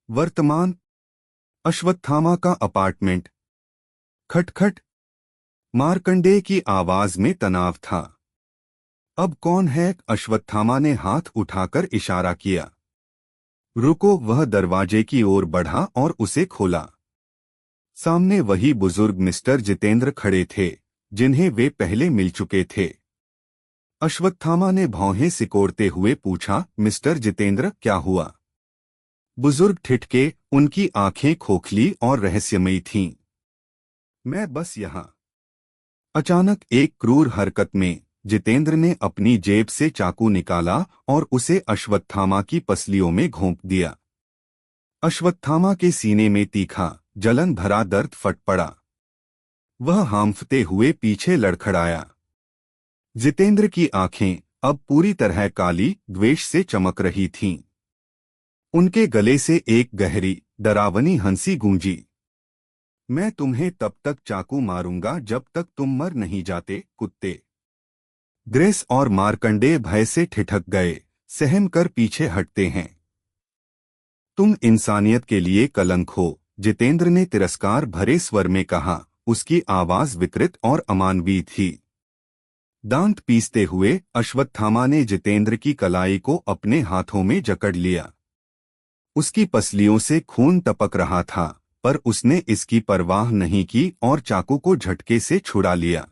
वर्तमान। अश्वत्थामा का अपार्टमेंट। खटखट। मार्कंडेय की आवाज में तनाव था। अब कौन है? अश्वत्थामा ने हाथ उठाकर इशारा किया। रुको। वह दरवाजे की ओर बढ़ा और उसे खोला। सामने वही बुजुर्ग मिस्टर जितेंद्र खड़े थे, जिन्हें वे पहले मिल चुके थे। अश्वत्थामा ने भौहें सिकोड़ते हुए पूछा, मिस्टर जितेंद्र, क्या हुआ? बुजुर्ग ठिठके, उनकी आंखें खोखली और रहस्यमयी थीं। मैं बस यहाँ। अचानक एक क्रूर हरकत में जितेंद्र ने अपनी जेब से चाकू निकाला और उसे अश्वत्थामा की पसलियों में घोंप दिया। अश्वत्थामा के सीने में तीखा, जलन भरा दर्द फट पड़ा। वह हांफते हुए पीछे लड़खड़ाया। जितेंद्र की आंखें अब पूरी तरह काली, द्वेष से चमक रही थीं। उनके गले से एक गहरी, डरावनी हंसी गूंजी। मैं तुम्हें तब तक चाकू मारूंगा जब तक तुम मर नहीं जाते, कुत्ते। ग्रेस और मार्कंडेय भय से ठिठक गए, सहम कर पीछे हटते हैं। तुम इंसानियत के लिए कलंक हो, जितेंद्र ने तिरस्कार भरे स्वर में कहा। उसकी आवाज विकृत और अमानवीय थी। दांत पीसते हुए अश्वत्थामा ने जितेंद्र की कलाई को अपने हाथों में जकड़ लिया। उसकी पसलियों से खून टपक रहा था, पर उसने इसकी परवाह नहीं की और चाकू को झटके से छुड़ा लिया।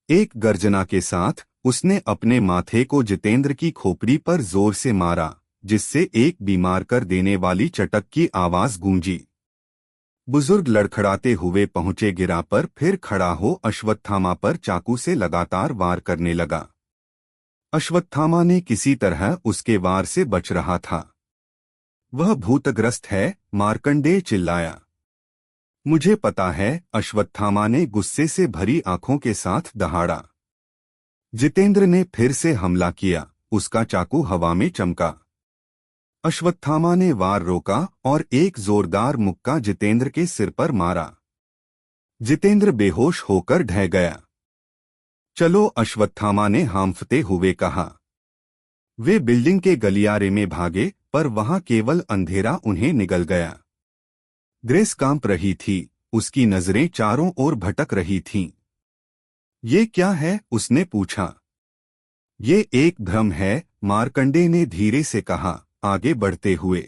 एक गर्जना के साथ उसने अपने माथे को जितेंद्र की खोपड़ी पर जोर से मारा, जिससे एक बीमार कर देने वाली चटक की आवाज गूंजी। बुजुर्ग लड़खड़ाते हुए पहुंचे गिरा पर फिर खड़ा हो अश्वत्थामा पर चाकू से लगातार वार करने लगा। अश्वत्थामा ने किसी तरह उसके वार से बच रहा था। वह भूतग्रस्त है, मार्कंडेय चिल्लाया। मुझे पता है, अश्वत्थामा ने गुस्से से भरी आंखों के साथ दहाड़ा। जितेंद्र ने फिर से हमला किया, उसका चाकू हवा में चमका। अश्वत्थामा ने वार रोका और एक जोरदार मुक्का जितेंद्र के सिर पर मारा। जितेंद्र बेहोश होकर ढह गया। चलो, अश्वत्थामा ने हांफते हुए कहा। वे बिल्डिंग के गलियारे में भागे, पर वहां केवल अंधेरा उन्हें निगल गया। ग्रेस कांप रही थी, उसकी नजरें चारों ओर भटक रही थीं। ये क्या है? उसने पूछा। ये एक भ्रम है, मार्कंडेय ने धीरे से कहा, आगे बढ़ते हुए।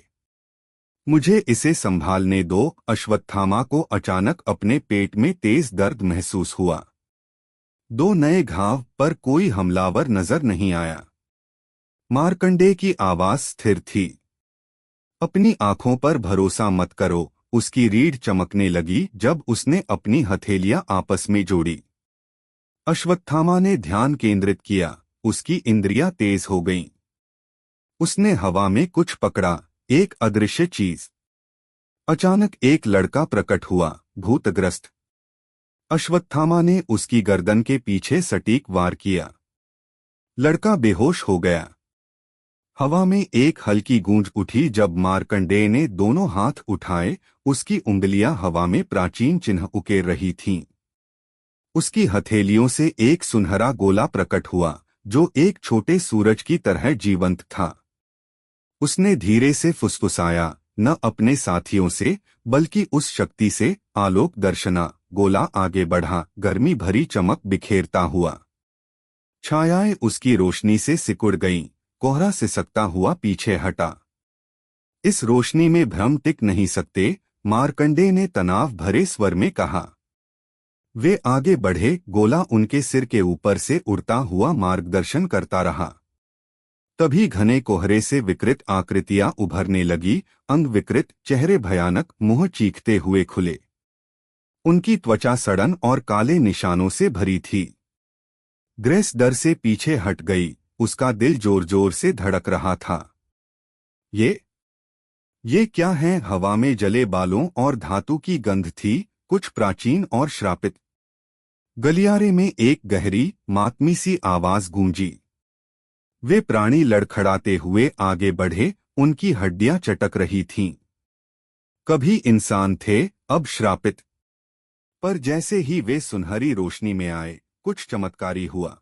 मुझे इसे संभालने दो। अश्वत्थामा को अचानक अपने पेट में तेज दर्द महसूस हुआ। दो नए घाव, पर कोई हमलावर नजर नहीं आया। मार्कंडेय की आवाज स्थिर थी। अपनी आंखों पर भरोसा मत करो। उसकी रीढ़ चमकने लगी जब उसने अपनी हथेलियां आपस में जोड़ी। अश्वत्थामा ने ध्यान केंद्रित किया, उसकी इंद्रियां तेज हो गईं। उसने हवा में कुछ पकड़ा, एक अदृश्य चीज। अचानक एक लड़का प्रकट हुआ, भूतग्रस्त। अश्वत्थामा ने उसकी गर्दन के पीछे सटीक वार किया। लड़का बेहोश हो गया। हवा में एक हल्की गूंज उठी जब मार्कंडेय ने दोनों हाथ उठाए। उसकी उंगलियां हवा में प्राचीन चिन्ह उकेर रही थीं। उसकी हथेलियों से एक सुनहरा गोला प्रकट हुआ, जो एक छोटे सूरज की तरह जीवंत था। उसने धीरे से फुसफुसाया, न अपने साथियों से, बल्कि उस शक्ति से, आलोक दर्शना। गोला आगे बढ़ा, गर्मी भरी चमक बिखेरता हुआ। छायाएं उसकी रोशनी से सिकुड़ गईं, कोहरा सिसकता हुआ पीछे हटा। इस रोशनी में भ्रम टिक नहीं सकते, मार्कंडेय ने तनाव भरे स्वर में कहा। वे आगे बढ़े, गोला उनके सिर के ऊपर से उड़ता हुआ मार्गदर्शन करता रहा। तभी घने कोहरे से विकृत आकृतियां उभरने लगी, अंग विकृत, चेहरे भयानक, मुंह चीखते हुए खुले। उनकी त्वचा सड़न और काले निशानों से भरी थी। ग्रेस डर से पीछे हट गई, उसका दिल जोर जोर से धड़क रहा था। ये क्या है? हवा में जले बालों और धातु की गंध थी, कुछ प्राचीन और श्रापित। गलियारे में एक गहरी, मातमी सी आवाज गूंजी। वे प्राणी लड़खड़ाते हुए आगे बढ़े, उनकी हड्डियां चटक रही थीं। कभी इंसान थे, अब श्रापित। पर जैसे ही वे सुनहरी रोशनी में आए, कुछ चमत्कारी हुआ।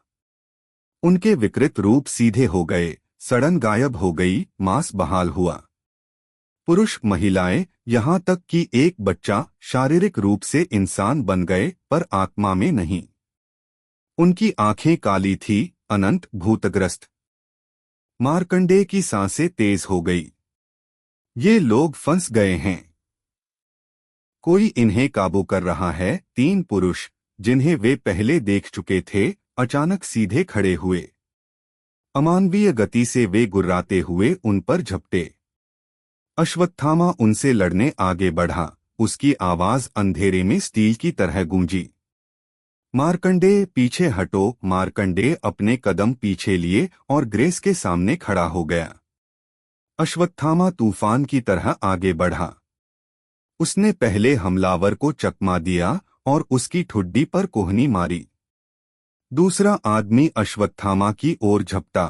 उनके विकृत रूप सीधे हो गए, सड़न गायब हो गई, मांस बहाल हुआ। पुरुष, महिलाएं, यहाँ तक कि एक बच्चा शारीरिक रूप से इंसान बन गए पर आत्मा में नहीं। उनकी आंखें काली थी, अनंत भूतग्रस्त। मार्कंडेय की सांसें तेज हो गई। ये लोग फंस गए हैं। कोई इन्हें काबू कर रहा है। 3 पुरुष जिन्हें वे पहले देख चुके थे अचानक सीधे खड़े हुए। अमानवीय गति से वे गुर्राते हुए उन पर झपटे। अश्वत्थामा उनसे लड़ने आगे बढ़ा। उसकी आवाज अंधेरे में स्टील की तरह गूंजी। मार्कंडेय, पीछे हटो। मार्कंडेय अपने कदम पीछे लिए और ग्रेस के सामने खड़ा हो गया। अश्वत्थामा तूफान की तरह आगे बढ़ा। उसने पहले हमलावर को चकमा दिया और उसकी ठुड्डी पर कोहनी मारी। दूसरा आदमी अश्वत्थामा की ओर झपटा।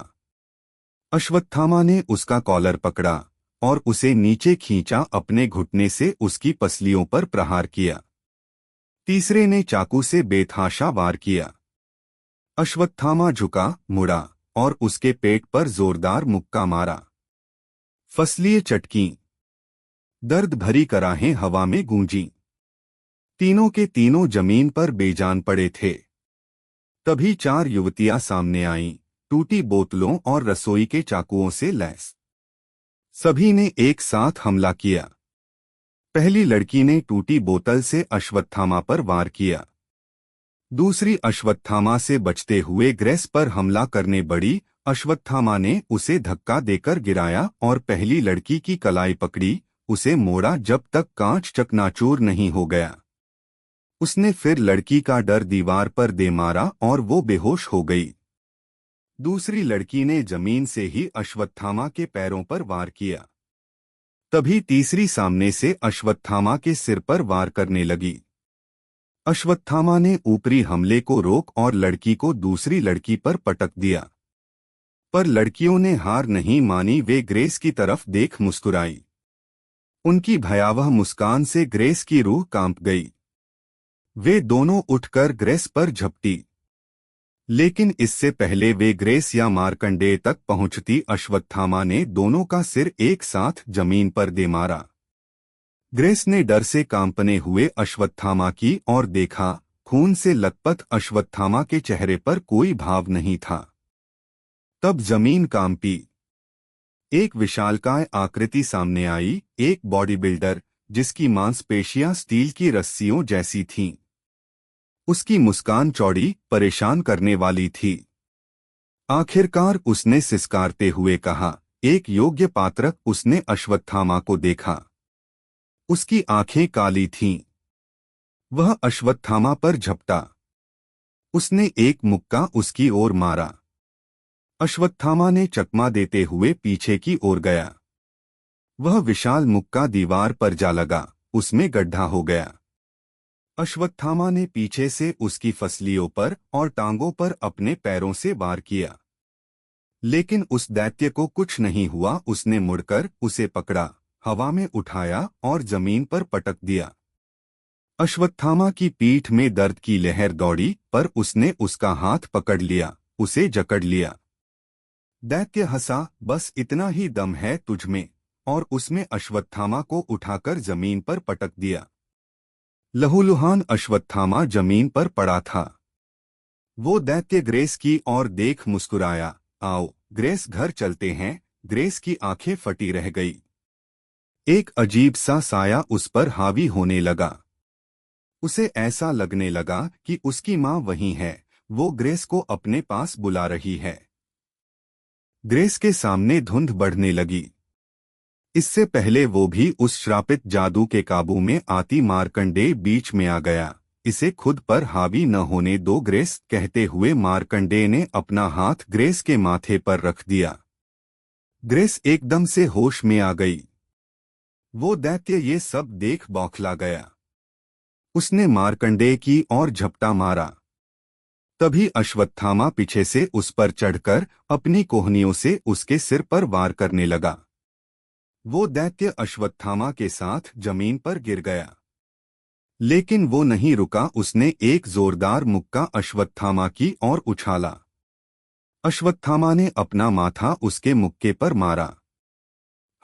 अश्वत्थामा ने उसका कॉलर पकड़ा और उसे नीचे खींचा, अपने घुटने से उसकी पसलियों पर प्रहार किया। तीसरे ने चाकू से बेतहाशा वार किया। अश्वत्थामा झुका, मुड़ा और उसके पेट पर जोरदार मुक्का मारा। फसलिए चटकीं। दर्द भरी कराहें हवा में गूंजीं। तीनों के तीनों जमीन पर बेजान पड़े थे। तभी 4 युवतियां सामने आईं, टूटी बोतलों और रसोई के चाकुओं से लैस। सभी ने एक साथ हमला किया। पहली लड़की ने टूटी बोतल से अश्वत्थामा पर वार किया। दूसरी अश्वत्थामा से बचते हुए ग्रेस पर हमला करने बढ़ी। अश्वत्थामा ने उसे धक्का देकर गिराया और पहली लड़की की कलाई पकड़ी, उसे मोड़ा जब तक कांच चकनाचूर नहीं हो गया। उसने फिर लड़की का डर दीवार पर दे मारा और वो बेहोश हो गई। दूसरी लड़की ने जमीन से ही अश्वत्थामा के पैरों पर वार किया। तभी तीसरी सामने से अश्वत्थामा के सिर पर वार करने लगी। अश्वत्थामा ने ऊपरी हमले को रोक और लड़की को दूसरी लड़की पर पटक दिया। पर लड़कियों ने हार नहीं मानी। वे ग्रेस की तरफ देख मुस्कुराई। उनकी भयावह मुस्कान से ग्रेस की रूह कांप गई। वे दोनों उठकर ग्रेस पर झपटी। लेकिन इससे पहले वे ग्रेस या मार्कंडेय तक पहुंचती, अश्वत्थामा ने दोनों का सिर एक साथ जमीन पर दे मारा। ग्रेस ने डर से कांपने हुए अश्वत्थामा की ओर देखा। खून से लथपथ अश्वत्थामा के चेहरे पर कोई भाव नहीं था। तब जमीन कांपी। एक विशालकाय आकृति सामने आई, एक बॉडी बिल्डर जिसकी मांसपेशियां स्टील की रस्सियों जैसी थीं। उसकी मुस्कान चौड़ी, परेशान करने वाली थी। आखिरकार उसने सिसकारते हुए कहा, एक योग्य पात्र। उसने अश्वत्थामा को देखा। उसकी आंखें काली थीं। वह अश्वत्थामा पर झपटा। उसने एक मुक्का उसकी ओर मारा। अश्वत्थामा ने चकमा देते हुए पीछे की ओर गया। वह विशाल मुक्का दीवार पर जा लगा, उसमें गड्ढा हो गया। अश्वत्थामा ने पीछे से उसकी फसलियों पर और टांगों पर अपने पैरों से वार किया। लेकिन उस दैत्य को कुछ नहीं हुआ। उसने मुड़कर उसे पकड़ा, हवा में उठाया और जमीन पर पटक दिया। अश्वत्थामा की पीठ में दर्द की लहर दौड़ी, पर उसने उसका हाथ पकड़ लिया, उसे जकड़ लिया। दैत्य हंसा, बस इतना ही दम है तुझमें, और उसने अश्वत्थामा को उठाकर जमीन पर पटक दिया। लहूलुहान अश्वत्थामा जमीन पर पड़ा था। वो दैत्य ग्रेस की ओर देख मुस्कुराया। आओ ग्रेस, घर चलते हैं। ग्रेस की आंखें फटी रह गई। एक अजीब सा साया उस पर हावी होने लगा। उसे ऐसा लगने लगा कि उसकी मां वहीं है, वो ग्रेस को अपने पास बुला रही है। ग्रेस के सामने धुंध बढ़ने लगी। इससे पहले वो भी उस श्रापित जादू के काबू में आती, मार्कंडेय बीच में आ गया। इसे खुद पर हावी न होने दो ग्रेस, कहते हुए मार्कंडेय ने अपना हाथ ग्रेस के माथे पर रख दिया। ग्रेस एकदम से होश में आ गई। वो दैत्य ये सब देख बौखला गया। उसने मार्कंडेय की ओर झपटा मारा। तभी अश्वत्थामा पीछे से उस पर चढ़कर अपनी कोहनियों से उसके सिर पर वार करने लगा। वो दैत्य अश्वत्थामा के साथ जमीन पर गिर गया। लेकिन वो नहीं रुका। उसने एक जोरदार मुक्का अश्वत्थामा की ओर उछाला। अश्वत्थामा ने अपना माथा उसके मुक्के पर मारा।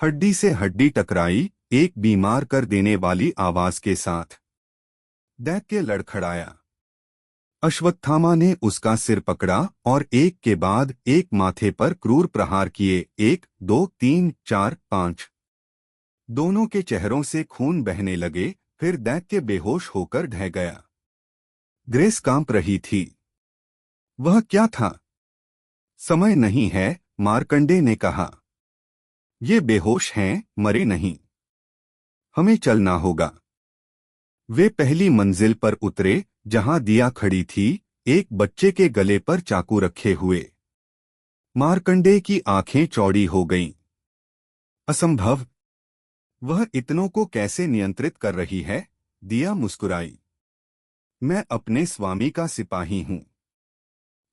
हड्डी से हड्डी टकराई, एक बीमार कर देने वाली आवाज के साथ। दैत्य लड़खड़ाया। अश्वत्थामा ने उसका सिर पकड़ा और एक के बाद एक माथे पर क्रूर प्रहार किए। 1, 2, 3, 4, 5। दोनों के चेहरों से खून बहने लगे। फिर दैत्य बेहोश होकर ढह गया। ग्रेस कांप रही थी। वह क्या था? समय नहीं है, मार्कंडे ने कहा। ये बेहोश हैं, मरे नहीं। हमें चलना होगा। वे पहली मंजिल पर उतरे, जहां दिया खड़ी थी, एक बच्चे के गले पर चाकू रखे हुए। मार्कंडे की आंखें चौड़ी हो गईं। असंभव। वह इतनों को कैसे नियंत्रित कर रही है? दिया मुस्कुराई। मैं अपने स्वामी का सिपाही हूं।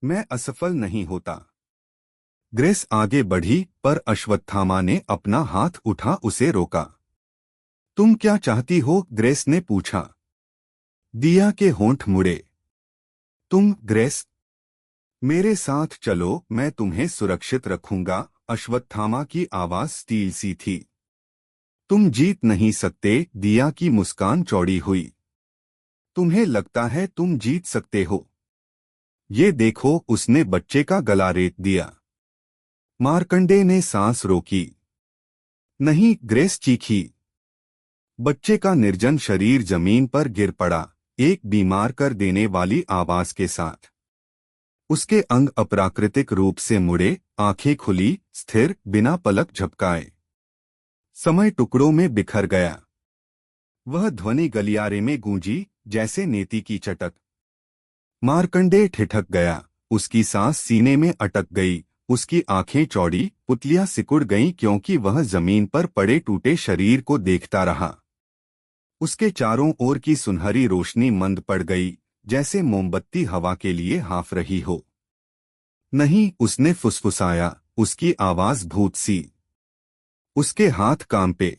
मैं असफल नहीं होता। ग्रेस आगे बढ़ी, पर अश्वत्थामा ने अपना हाथ उठा उसे रोका। तुम क्या चाहती हो? ग्रेस ने पूछा। दिया के होंठ मुड़े। तुम, ग्रेस? मेरे साथ चलो, मैं तुम्हें सुरक्षित रखूंगा। अश्वत्थामा की आवाज स्टील सी थी। तुम जीत नहीं सकते। दिया की मुस्कान चौड़ी हुई। तुम्हें लगता है तुम जीत सकते हो? ये देखो, उसने बच्चे का गला रेत दिया। मार्कंडे ने सांस रोकी। नहीं, ग्रेस चीखी। बच्चे का निर्जन शरीर जमीन पर गिर पड़ा, एक बीमार कर देने वाली आवाज के साथ। उसके अंग अप्राकृतिक रूप से मुड़े, आंखें खुली, स्थिर, बिना पलक झपकाए। समय टुकड़ों में बिखर गया। वह ध्वनि गलियारे में गूंजी, जैसे नेति की चटक। मार्कंडे ठिठक गया। उसकी सांस सीने में अटक गई। उसकी आंखें चौड़ी, पुतलियां सिकुड़ गईं, क्योंकि वह जमीन पर पड़े टूटे शरीर को देखता रहा। उसके चारों ओर की सुनहरी रोशनी मंद पड़ गई, जैसे मोमबत्ती हवा के लिए हाँफ रही हो। नहीं, उसने फुसफुसाया, उसकी आवाज भूत सी। उसके हाथ कांपे।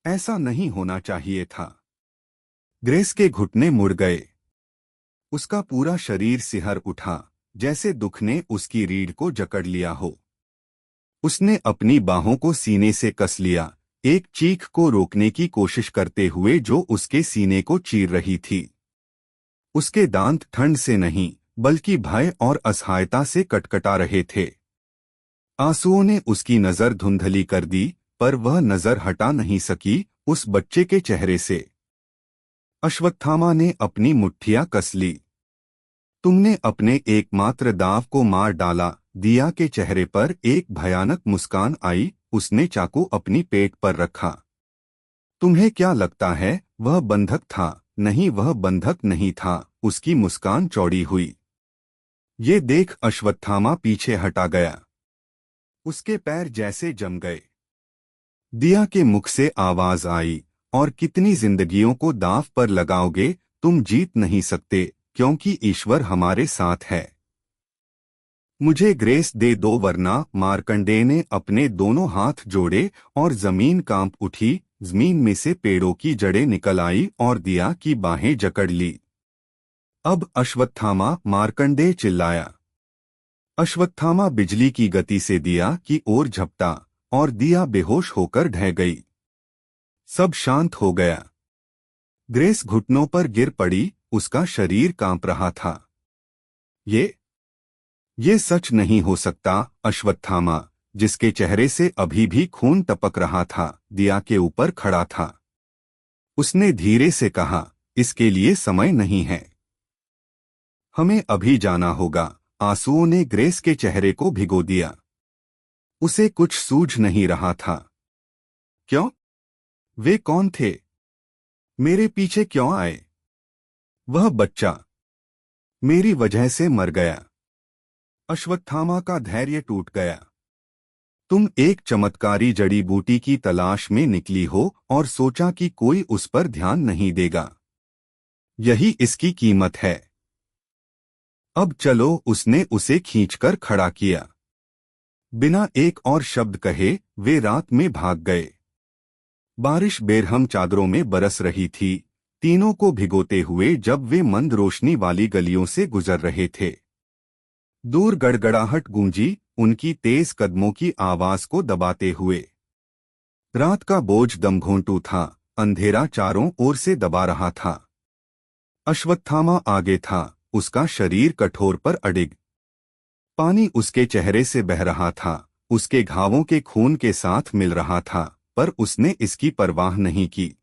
ऐसा नहीं होना चाहिए था। ग्रेस के घुटने मुड़ गए। उसका पूरा शरीर सिहर उठा, जैसे दुख ने उसकी रीढ़ को जकड़ लिया हो। उसने अपनी बाहों को सीने से कस लिया, एक चीख को रोकने की कोशिश करते हुए जो उसके सीने को चीर रही थी। उसके दांत ठंड से नहीं, बल्कि भय और असहायता से कटकटा रहे थे। आंसुओं ने उसकी नजर धुंधली कर दी, पर वह नजर हटा नहीं सकी उस बच्चे के चेहरे से। अश्वत्थामा ने अपनी मुट्ठियां कस ली। तुमने अपने एकमात्र दाव को मार डाला। दिया के चेहरे पर एक भयानक मुस्कान आई। उसने चाकू अपनी पेट पर रखा। तुम्हें क्या लगता है वह बंधक था? नहीं, वह बंधक नहीं था। उसकी मुस्कान चौड़ी हुई। ये देख अश्वत्थामा पीछे हटा गया। उसके पैर जैसे जम गए। दिया के मुख से आवाज आई, और कितनी जिंदगियों को दांव पर लगाओगे? तुम जीत नहीं सकते, क्योंकि ईश्वर हमारे साथ है। मुझे ग्रेस दे दो, वरना। मार्कंडे ने अपने दोनों हाथ जोड़े और जमीन कांप उठी। जमीन में से पेड़ों की जड़ें निकल आई और दिया की बाहें जकड़ ली। अब अश्वत्थामा! मार्कंडे चिल्लाया। अश्वत्थामा बिजली की गति से दिया की ओर झपटा, और दिया बेहोश होकर ढह गई। सब शांत हो गया। ग्रेस घुटनों पर गिर पड़ी, उसका शरीर कांप रहा था। ये सच नहीं हो सकता। अश्वत्थामा, जिसके चेहरे से अभी भी खून टपक रहा था, दिया के ऊपर खड़ा था। उसने धीरे से कहा, इसके लिए समय नहीं है। हमें अभी जाना होगा। आंसुओं ने ग्रेस के चेहरे को भिगो दिया। उसे कुछ सूझ नहीं रहा था। क्यों? वे कौन थे? मेरे पीछे क्यों आए? वह बच्चा मेरी वजह से मर गया। अश्वत्थामा का धैर्य टूट गया। तुम एक चमत्कारी जड़ी बूटी की तलाश में निकली हो और सोचा कि कोई उस पर ध्यान नहीं देगा। यही इसकी कीमत है। अब चलो। उसने उसे खींचकर खड़ा किया। बिना एक और शब्द कहे वे रात में भाग गए। बारिश बेरहम चादरों में बरस रही थी, तीनों को भिगोते हुए, जब वे मंद रोशनी वाली गलियों से गुजर रहे थे। दूर गड़गड़ाहट गूंजी, उनकी तेज कदमों की आवाज को दबाते हुए। रात का बोझ दमघोंटू था, अंधेरा चारों ओर से दबा रहा था। अश्वत्थामा आगे था, उसका शरीर कठोर पर अडिग। पानी उसके चेहरे से बह रहा था, उसके घावों के खून के साथ मिल रहा था, पर उसने इसकी परवाह नहीं की।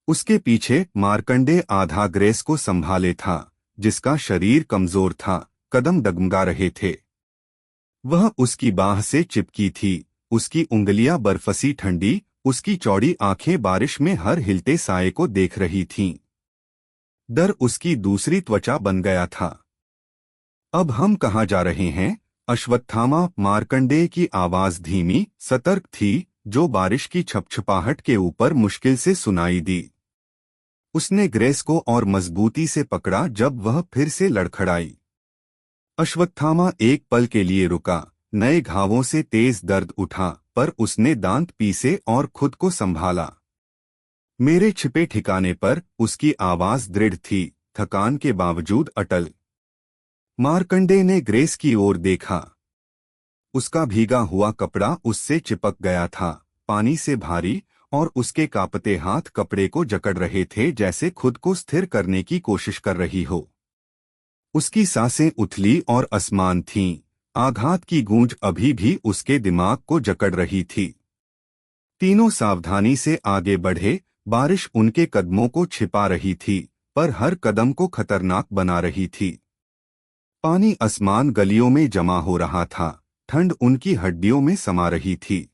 उसके पीछे मार्कंडे आधा ग्रेस को संभाले था, जिसका शरीर कमजोर था, कदम डगमगा रहे थे। वह उसकी बाह से चिपकी थी, उसकी उंगलियां बर्फसी ठंडी, उसकी चौड़ी आंखें बारिश में हर हिलते साए को देख रही थीं। डर उसकी दूसरी त्वचा बन गया था। अब हम कहाँ जा रहे हैं? अश्वत्थामा, मार्कंडेय की आवाज धीमी, सतर्क थी, जो बारिश की छपछपाहट के ऊपर मुश्किल से सुनाई दी। उसने ग्रेस को और मजबूती से पकड़ा जब वह फिर से लड़खड़ाई। अश्वत्थामा एक पल के लिए रुका, नए घावों से तेज दर्द उठा, पर उसने दांत पीसे और खुद को संभाला। मेरे छिपे ठिकाने पर। उसकी आवाज दृढ़ थी, थकान के बावजूद अटल। मार्कंडे ने ग्रेस की ओर देखा। उसका भीगा हुआ कपड़ा उससे चिपक गया था, पानी से भारी, और उसके कांपते हाथ कपड़े को जकड़ रहे थे जैसे खुद को स्थिर करने की कोशिश कर रही हो। उसकी सांसें उथली और असमान थीं, आघात की गूंज अभी भी उसके दिमाग को जकड़ रही थी। तीनों सावधानी से आगे बढ़े, बारिश उनके कदमों को छिपा रही थी, पर हर कदम को खतरनाक बना रही थी। पानी असमान गलियों में जमा हो रहा था, ठंड उनकी हड्डियों में समा रही थी।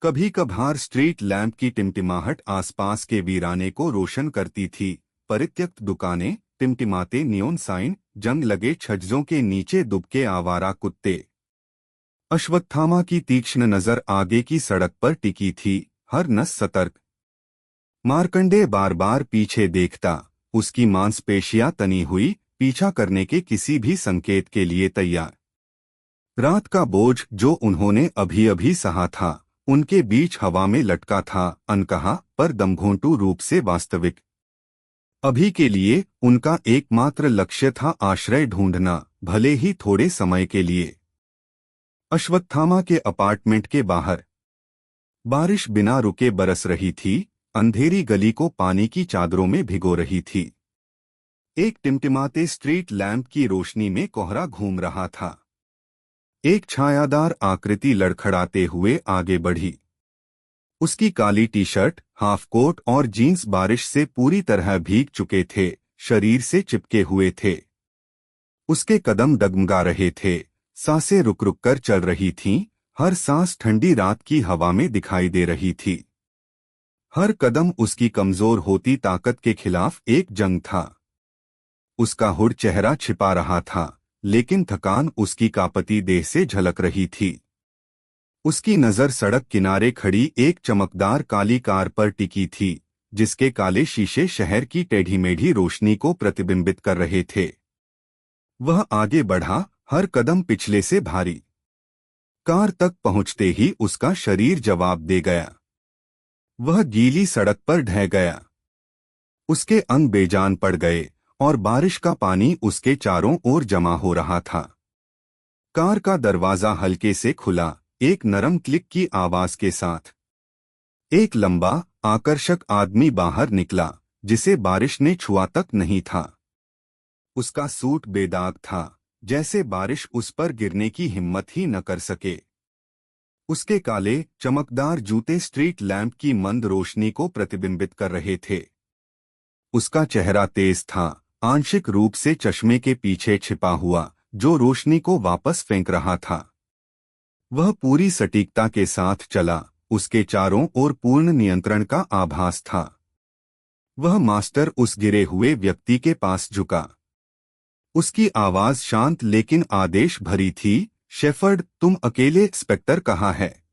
कभी कभार स्ट्रीट लैंप की टिमटिमाहट आसपास के वीराने को रोशन करती थी, परित्यक्त दुकानें, टिमटिमाते नियोन साइन, जंग लगे छज्जों के नीचे दुबके आवारा कुत्ते। अश्वत्थामा की तीक्ष्ण नजर आगे की सड़क पर टिकी थी, हर नस सतर्क। मार्कंडे बार बार पीछे देखता, उसकी मांसपेशियां तनी हुई, पीछा करने के किसी भी संकेत के लिए तैयार। रात का बोझ जो उन्होंने अभी अभी सहा था, उनके बीच हवा में लटका था, अनकहा पर दमघोंटू रूप से वास्तविक। अभी के लिए उनका एकमात्र लक्ष्य था आश्रय ढूंढना, भले ही थोड़े समय के लिए। अश्वत्थामा के अपार्टमेंट के बाहर बारिश बिना रुके बरस रही थी, अंधेरी गली को पानी की चादरों में भिगो रही थी। एक टिमटिमाते स्ट्रीट लैंप की रोशनी में कोहरा घूम रहा था। एक छायादार आकृति लड़खड़ाते हुए आगे बढ़ी। उसकी काली टी शर्ट, हाफ कोट और जीन्स बारिश से पूरी तरह भीग चुके थे, शरीर से चिपके हुए थे। उसके कदम डगमगा रहे थे, सांसें रुक रुक कर चल रही थीं, हर सांस ठंडी रात की हवा में दिखाई दे रही थी। हर कदम उसकी कमजोर होती ताकत के खिलाफ एक जंग था। उसका हुड चेहरा छिपा रहा था, लेकिन थकान उसकी कांपती देह से झलक रही थी। उसकी नजर सड़क किनारे खड़ी एक चमकदार काली कार पर टिकी थी, जिसके काले शीशे शहर की टेढ़ी मेढ़ी रोशनी को प्रतिबिंबित कर रहे थे। वह आगे बढ़ा, हर कदम पिछले से भारी। कार तक पहुंचते ही उसका शरीर जवाब दे गया। वह गीली सड़क पर ढह गया। उसके अंग बेजान पड़ गए, और बारिश का पानी उसके चारों ओर जमा हो रहा था। कार का दरवाजा हल्के से खुला, एक नरम क्लिक की आवाज के साथ। एक लंबा, आकर्षक आदमी बाहर निकला, जिसे बारिश ने छुआ तक नहीं था। उसका सूट बेदाग था, जैसे बारिश उस पर गिरने की हिम्मत ही न कर सके। उसके काले, चमकदार जूते स्ट्रीट लैंप की मंद रोशनी को प्रतिबिंबित कर रहे थे। उसका चेहरा तेज था, आंशिक रूप से चश्मे के पीछे छिपा हुआ, जो रोशनी को वापस फेंक रहा था। वह पूरी सटीकता के साथ चला, उसके चारों ओर पूर्ण नियंत्रण का आभास था। वह मास्टर उस गिरे हुए व्यक्ति के पास झुका। उसकी आवाज शांत लेकिन आदेश भरी थी, शेफर्ड, तुम अकेले? इंस्पेक्टर कहाँ है?